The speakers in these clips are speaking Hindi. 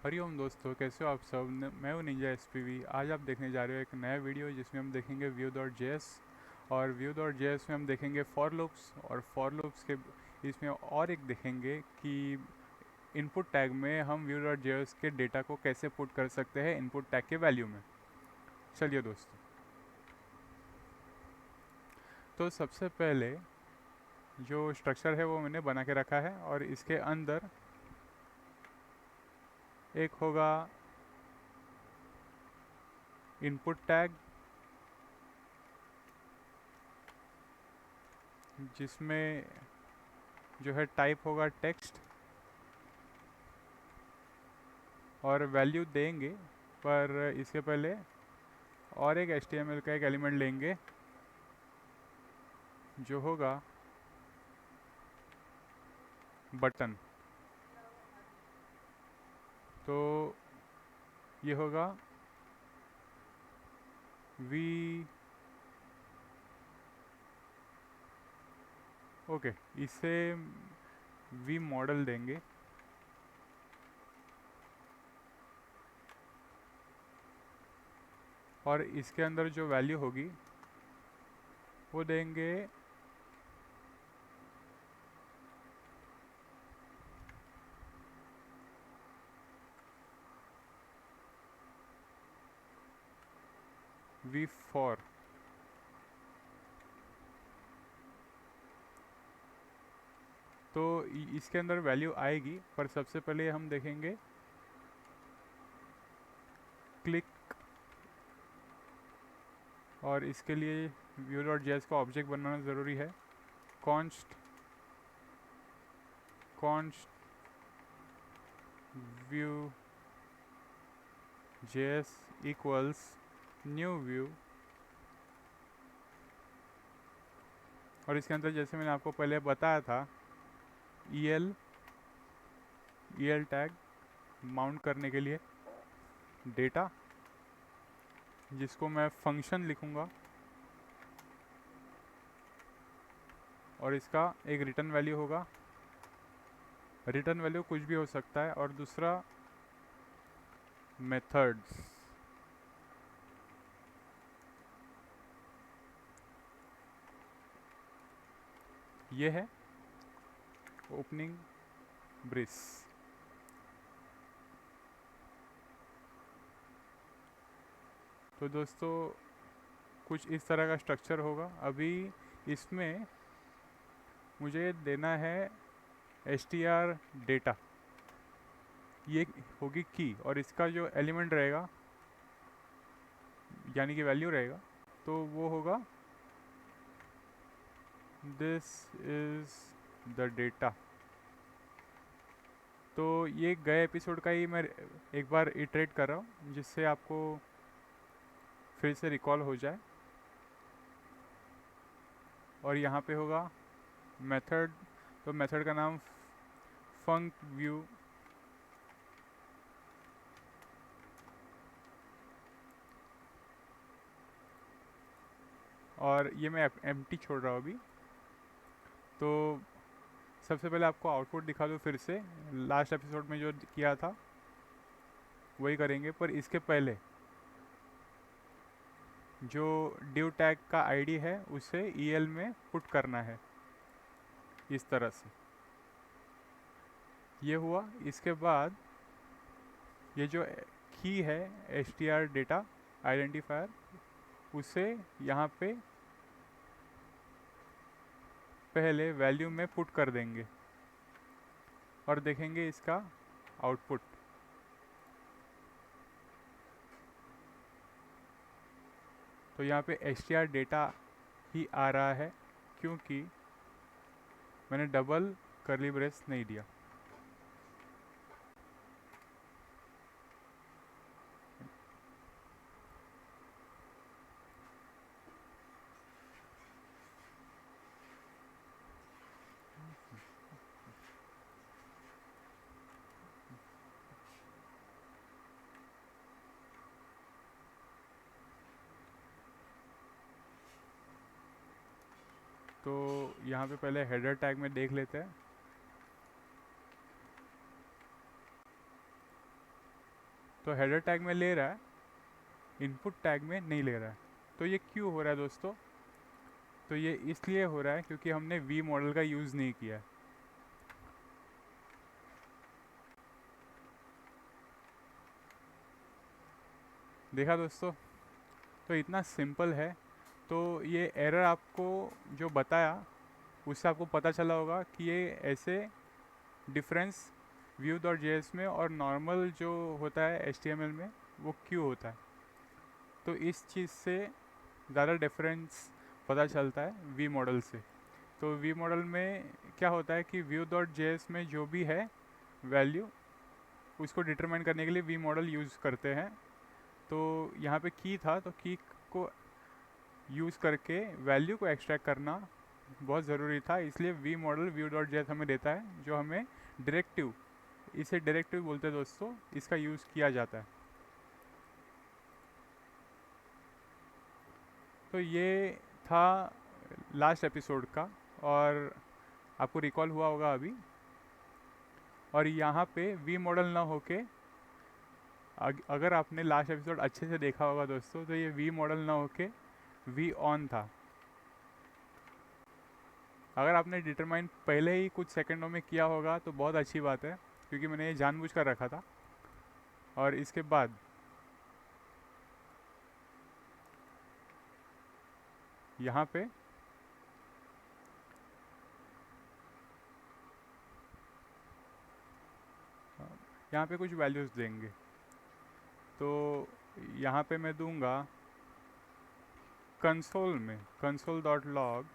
हरिओम दोस्तों, कैसे हो आप सब। मैं हूँ निंजा एसपीवी। आज आप देखने जा रहे हो एक नया वीडियो जिसमें हम देखेंगे व्यू डॉट जेएस। और व्यू डॉट जेएस में हम देखेंगे फॉर लूप्स, और फॉर लूप्स के इसमें और एक देखेंगे कि इनपुट टैग में हम व्यू डॉट जेएस के डेटा को कैसे पुट कर सकते हैं इनपुट टैग के वैल्यू में। चलिए दोस्तों, तो सबसे पहले जो स्ट्रक्चर है वो मैंने बना के रखा है, और इसके अंदर एक होगा इनपुट टैग जिसमें जो है टाइप होगा टेक्स्ट, और वैल्यू देंगे। पर इसके पहले और एक HTML का एक एलिमेंट लेंगे जो होगा बटन। तो ये होगा वी, ओके, इसे वी मॉडल देंगे। और इसके अंदर जो वैल्यू होगी वो देंगे वी फॉर। तो इसके अंदर वैल्यू आएगी, पर सबसे पहले हम देखेंगे क्लिक। और इसके लिए व्यू डॉट जेएस का ऑब्जेक्ट बनाना ज़रूरी है। Const const Vue JS equals new view. और इसके अंदर जैसे मैंने आपको पहले बताया था, EL टैग माउंट करने के लिए डेटा, जिसको मैं फंक्शन लिखूँगा, और इसका एक रिटर्न वैल्यू होगा। रिटर्न वैल्यू कुछ भी हो सकता है। और दूसरा मेथड्स, ये है ओपनिंग ब्रिस। तो दोस्तों, कुछ इस तरह का स्ट्रक्चर होगा। अभी इसमें मुझे देना है str डेटा, ये होगी की, और इसका जो एलिमेंट रहेगा यानी कि वैल्यू रहेगा, तो वो होगा दिस इज़ द डेटा। तो ये गए एपिसोड का ही मैं एक बार इटरेट कर रहा हूँ, जिससे आपको फिर से रिकॉल हो जाए। और यहाँ पे होगा मेथड। तो मेथड का नाम फंक व्यू। और ये मैं एम्प्टी छोड़ रहा हूँ अभी। तो सबसे पहले आपको आउटपुट दिखा दूँ फिर से, लास्ट एपिसोड में जो किया था वही करेंगे। पर इसके पहले जो ड्यू टैग का आईडी है उसे EL में पुट करना है, इस तरह से। ये हुआ। इसके बाद ये जो की है str डेटा आइडेंटिफायर, उसे यहाँ पे पहले वैल्यू में पुट कर देंगे, और देखेंगे इसका आउटपुट। तो यहाँ पे str डेटा ही आ रहा है, क्योंकि मैंने डबल करली ब्रेस नहीं दिया। तो यहाँ पे पहले हेडर टैग में देख लेते हैं। तो हेडर टैग में ले रहा है, इनपुट टैग में नहीं ले रहा है। तो ये क्यों हो रहा है दोस्तों? तो ये इसलिए हो रहा है क्योंकि हमने वी मॉडल का यूज़ नहीं किया है। देखा दोस्तों? तो इतना सिंपल है। तो ये एरर आपको जो बताया उससे आपको पता चला होगा कि ये ऐसे डिफरेंस Vue.js में और नॉर्मल जो होता है HTML में वो क्यों होता है। तो इस चीज़ से ज़्यादा डिफरेंस पता चलता है वी मॉडल से। तो वी मॉडल में क्या होता है कि Vue.js में जो भी है वैल्यू उसको डिटरमाइन करने के लिए वी मॉडल यूज़ करते हैं। तो यहाँ पे की था, तो की को यूज़ करके वैल्यू को एक्सट्रैक्ट करना बहुत ज़रूरी था, इसलिए वी मॉडल Vue.js हमें देता है, जो हमें डायरेक्टिव, इसे डायरेक्टिव बोलते हैं दोस्तों, इसका यूज़ किया जाता है। तो ये था लास्ट एपिसोड का, और आपको रिकॉल हुआ होगा अभी। और यहाँ पे वी मॉडल ना होके, अगर आपने लास्ट एपिसोड अच्छे से देखा होगा दोस्तों, तो ये वी मॉडल ना होके वी ऑन था। अगर आपने डिटरमाइन पहले ही कुछ सेकंडों में किया होगा तो बहुत अच्छी बात है, क्योंकि मैंने ये जानबूझ कर रखा था। और इसके बाद यहाँ पे कुछ वैल्यूज़ देंगे। तो यहाँ पे मैं दूंगा कंसोल में console.log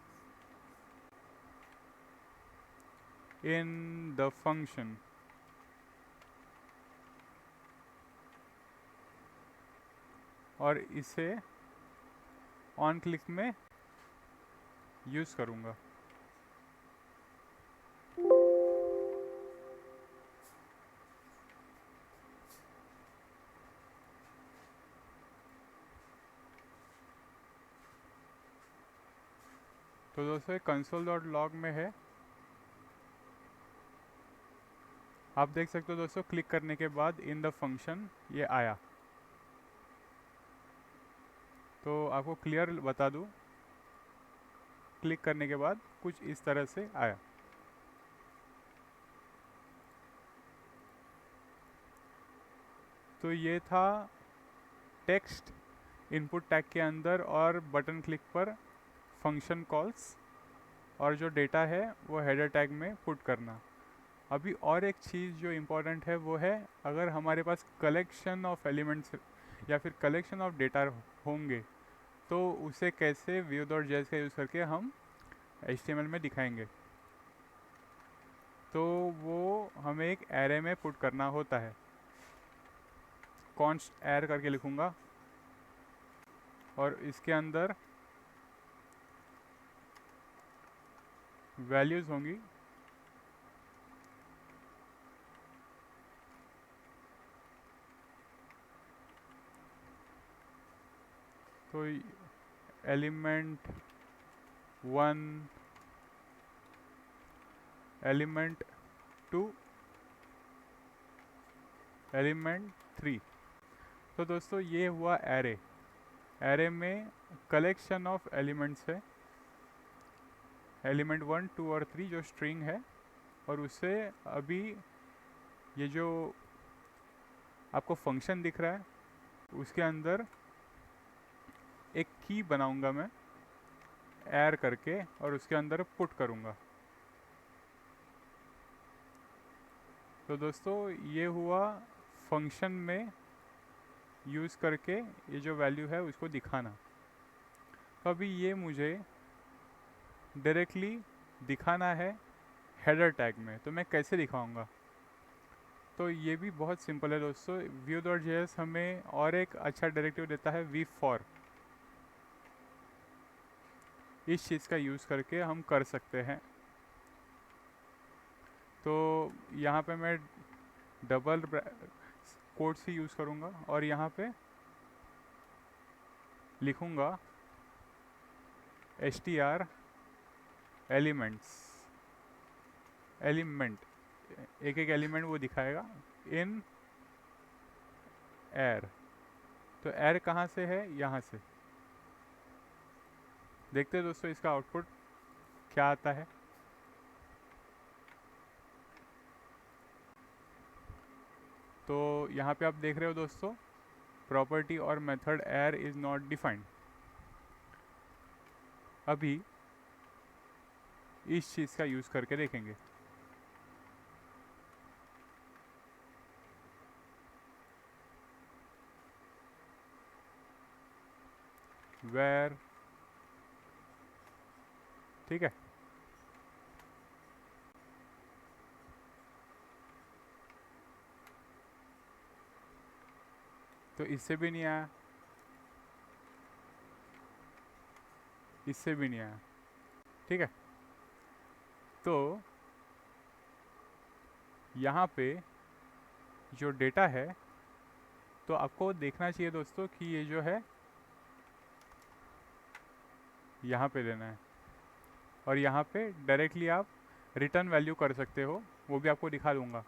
इन द फंक्शन, और इसे ऑन क्लिक में यूज़ करूँगा। तो दोस्तों console.log में है, आप देख सकते हो दोस्तों, क्लिक करने के बाद इन द फंक्शन ये आया। तो आपको क्लियर बता दूं, क्लिक करने के बाद कुछ इस तरह से आया। तो ये था टेक्स्ट इनपुट टैग के अंदर और बटन क्लिक पर फंक्शन कॉल्स, और जो डेटा है वो हेडर टैग में पुट करना। अभी और एक चीज़ जो इम्पोर्टेंट है वो है, अगर हमारे पास कलेक्शन ऑफ एलिमेंट्स या फिर कलेक्शन ऑफ डेटा होंगे तो उसे कैसे Vue.js का यूज़ करके हम HTML में दिखाएंगे। तो वो हमें एक एरे में पुट करना होता है। कॉन्स्ट एर करके लिखूँगा और इसके अंदर वैल्यूज़ होंगी। तो एलिमेंट 1, एलिमेंट 2, एलिमेंट 3। तो दोस्तों ये हुआ एरे। एरे में कलेक्शन ऑफ एलिमेंट्स है, एलिमेंट 1, 2 और 3 जो स्ट्रिंग है, और उससे अभी ये जो आपको फंक्शन दिख रहा है उसके अंदर एक की बनाऊंगा मैं एर करके, और उसके अंदर पुट करूंगा। तो दोस्तों ये हुआ फंक्शन में यूज़ करके ये जो वैल्यू है उसको दिखाना। तो अभी ये मुझे डायरेक्टली दिखाना है हेडर टैग में, तो मैं कैसे दिखाऊंगा? तो ये भी बहुत सिंपल है दोस्तों। Vue.js हमें और एक अच्छा डायरेक्टिव देता है v-for। इस चीज़ का यूज़ करके हम कर सकते हैं। तो यहाँ पे मैं डबल कोट्स ही यूज़ करूँगा और यहाँ पे लिखूँगा str एलिमेंट्स, एलिमेंट, एक एक एलिमेंट वो दिखाएगा इन एर। तो एर कहाँ से है, यहाँ से। देखते हैं दोस्तों इसका आउटपुट क्या आता है। तो यहाँ पे आप देख रहे हो दोस्तों, प्रॉपर्टी और मेथड एर इज़ नॉट डिफाइंड। अभी इस चीज़ का यूज़ करके देखेंगे। वेर, ठीक है। तो इससे भी नहीं आया, इससे भी नहीं आया, ठीक है। तो यहाँ पे जो डेटा है, तो आपको देखना चाहिए दोस्तों कि ये जो है यहाँ पे लेना है, और यहाँ पे डायरेक्टली आप रिटर्न वैल्यू कर सकते हो, वो भी आपको दिखा दूंगा।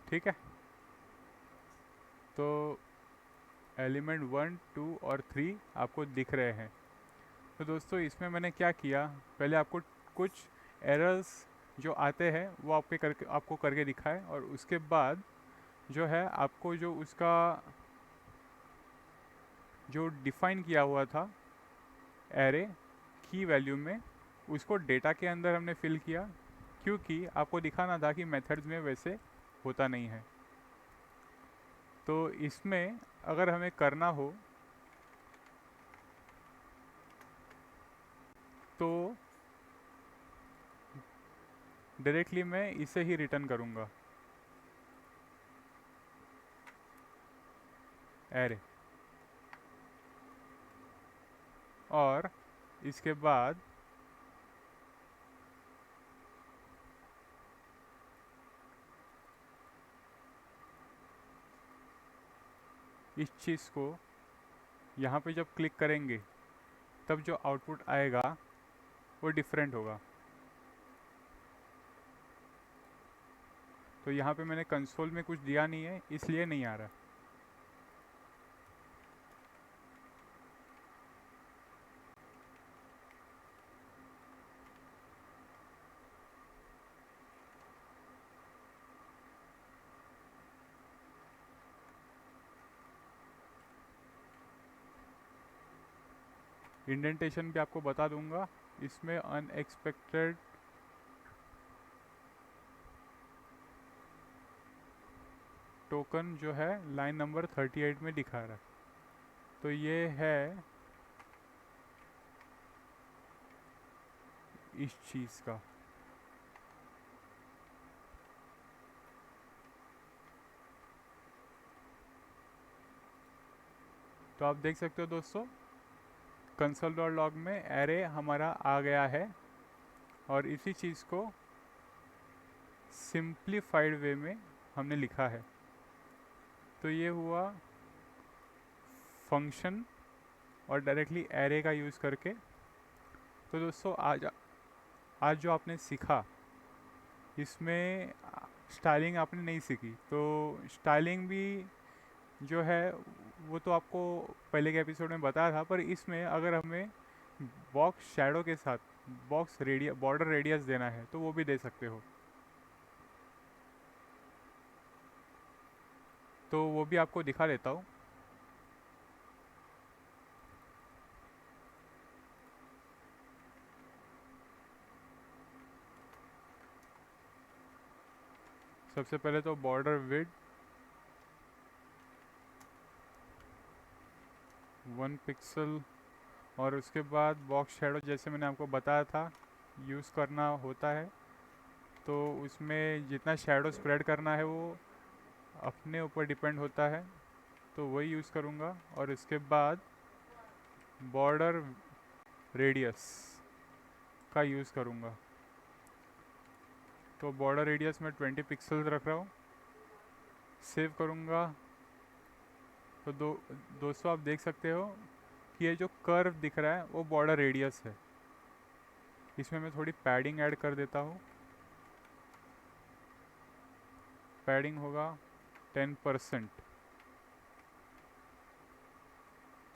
ठीक है। तो एलिमेंट 1, 2 और 3 आपको दिख रहे हैं। तो दोस्तों इसमें मैंने क्या किया, पहले आपको कुछ एरर्स जो आते हैं वो आपको करके दिखाए, और उसके बाद जो है आपको जो उसका जो डिफ़ाइन किया हुआ था एरे की वैल्यू में, उसको डेटा के अंदर हमने फिल किया, क्योंकि आपको दिखाना था कि मेथड्स में वैसे होता नहीं है। तो इसमें अगर हमें करना हो तो डायरेक्टली मैं इसे ही रिटर्न करूँगा, एरे। और इसके बाद इस चीज़ को यहाँ पे जब क्लिक करेंगे तब जो आउटपुट आएगा वो डिफरेंट होगा। तो यहाँ पे मैंने कंसोल में कुछ दिया नहीं है, इसलिए नहीं आ रहा। इंडेंटेशन भी आपको बता दूंगा। इसमें अनएक्सपेक्टेड टोकन जो है लाइन नंबर 38 में दिखा रहा है। तो ये है इस चीज़ का। तो आप देख सकते हो दोस्तों, console.log में एरे हमारा आ गया है, और इसी चीज़ को सिंप्लीफाइड वे में हमने लिखा है। तो ये हुआ फंक्शन और डायरेक्टली एरे का यूज़ करके। तो दोस्तों आज जो आपने सीखा, इसमें स्टाइलिंग आपने नहीं सीखी। तो स्टाइलिंग भी जो है वो तो आपको पहले के एपिसोड में बताया था, पर इसमें अगर हमें बॉक्स शैडो के साथ बॉर्डर रेडियस देना है तो वो भी दे सकते हो। तो वो भी आपको दिखा देता हूँ। सबसे पहले तो बॉर्डर विड्थ 1 पिक्सल, और उसके बाद बॉक्स शैडो जैसे मैंने आपको बताया था यूज़ करना होता है। तो उसमें जितना शैडो स्प्रेड करना है वो अपने ऊपर डिपेंड होता है, तो वही यूज़ करूँगा। और इसके बाद बॉर्डर रेडियस का यूज़ करूँगा। तो बॉर्डर रेडियस में 20 पिक्सल रख रहा हूँ, सेव करूँगा। तो दोस्तों आप देख सकते हो कि ये जो कर्व दिख रहा है वो बॉर्डर रेडियस है। इसमें मैं थोड़ी पैडिंग ऐड कर देता हूँ। पैडिंग होगा 10%।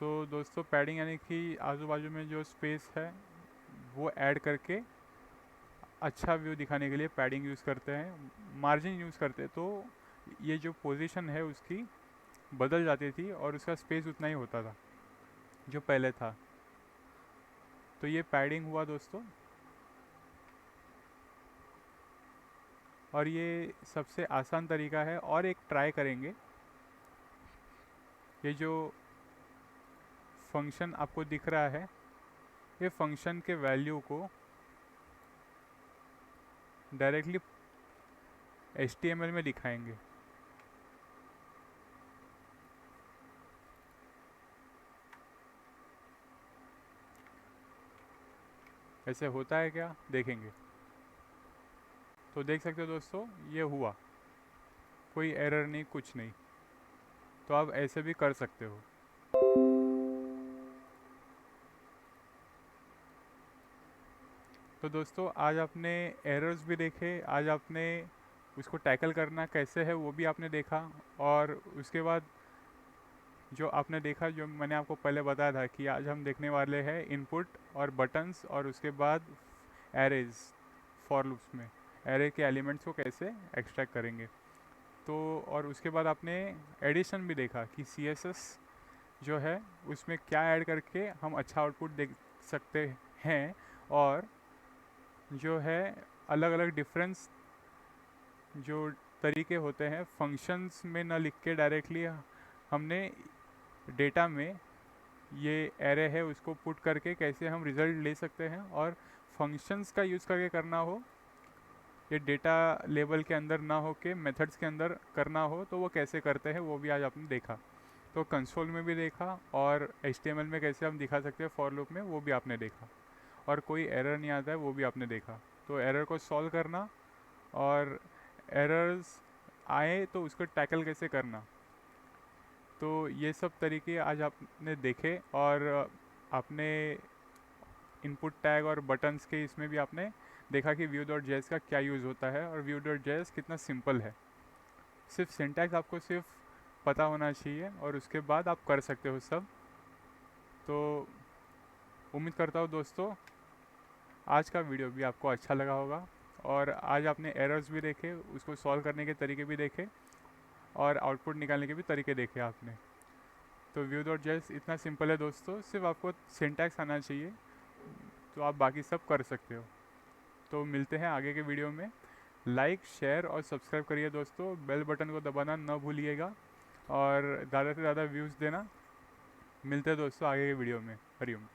तो दोस्तों पैडिंग यानी कि आजू बाजू में जो स्पेस है वो ऐड करके अच्छा व्यू दिखाने के लिए पैडिंग यूज़ करते हैं, मार्जिन यूज़ करते हैं। तो ये जो पोजीशन है उसकी बदल जाती थी और उसका स्पेस उतना ही होता था जो पहले था। तो ये पैडिंग हुआ दोस्तों। और ये सबसे आसान तरीका है। और एक ट्राई करेंगे, ये जो फंक्शन आपको दिख रहा है ये फंक्शन के वैल्यू को डायरेक्टली HTML में दिखाएंगे। ऐसे होता है क्या, देखेंगे। तो देख सकते हो दोस्तों ये हुआ, कोई एरर नहीं, कुछ नहीं। तो आप ऐसे भी कर सकते हो। तो दोस्तों आज आपने एरर्स भी देखे, आज आपने उसको टैकल करना कैसे है वो भी आपने देखा। और उसके बाद जो आपने देखा, जो मैंने आपको पहले बताया था कि आज हम देखने वाले हैं इनपुट और बटन्स, और उसके बाद एरेज, फॉर लूप्स में एरे के एलिमेंट्स को कैसे एक्सट्रैक्ट करेंगे। तो और उसके बाद आपने एडिशन भी देखा कि CSS जो है उसमें क्या ऐड करके हम अच्छा आउटपुट देख सकते हैं। और जो है अलग अलग डिफरेंस जो तरीके होते हैं फंक्शंस में न लिख के डायरेक्टली हमने डेटा में ये एरे है उसको पुट करके कैसे हम रिज़ल्ट ले सकते हैं। और फंक्शंस का यूज़ करके करना हो, ये डेटा लेवल के अंदर ना हो के मेथड्स के अंदर करना हो, तो वो कैसे करते हैं वो भी आज आपने देखा। तो कंसोल में भी देखा और HTML में कैसे हम दिखा सकते हैं फॉर लूप में, वो भी आपने देखा। और कोई एरर नहीं आता है वो भी आपने देखा। तो एरर को सॉल्व करना और एरर्स आए तो उसको टैकल कैसे करना, तो ये सब तरीके आज आपने देखे। और आपने इनपुट टैग और बटन्स के इसमें भी आपने देखा कि Vue.js का क्या यूज़ होता है और Vue.js कितना सिंपल है। सिर्फ सिंटैक्स आपको सिर्फ पता होना चाहिए और उसके बाद आप कर सकते हो सब। तो उम्मीद करता हूँ दोस्तों आज का वीडियो भी आपको अच्छा लगा होगा। और आज आपने एरर्स भी देखे, उसको सॉल्व करने के तरीके भी देखे और आउटपुट निकालने के भी तरीके देखे आपने। तो Vue.js इतना सिंपल है दोस्तों, सिर्फ आपको सिंटैक्स आना चाहिए, तो आप बाकी सब कर सकते हो। तो मिलते हैं आगे के वीडियो में। लाइक, शेयर और सब्सक्राइब करिए दोस्तों, बेल बटन को दबाना न भूलिएगा और ज़्यादा से ज़्यादा व्यूज़ देना। मिलते हैं दोस्तों आगे के वीडियो में। हरिओम।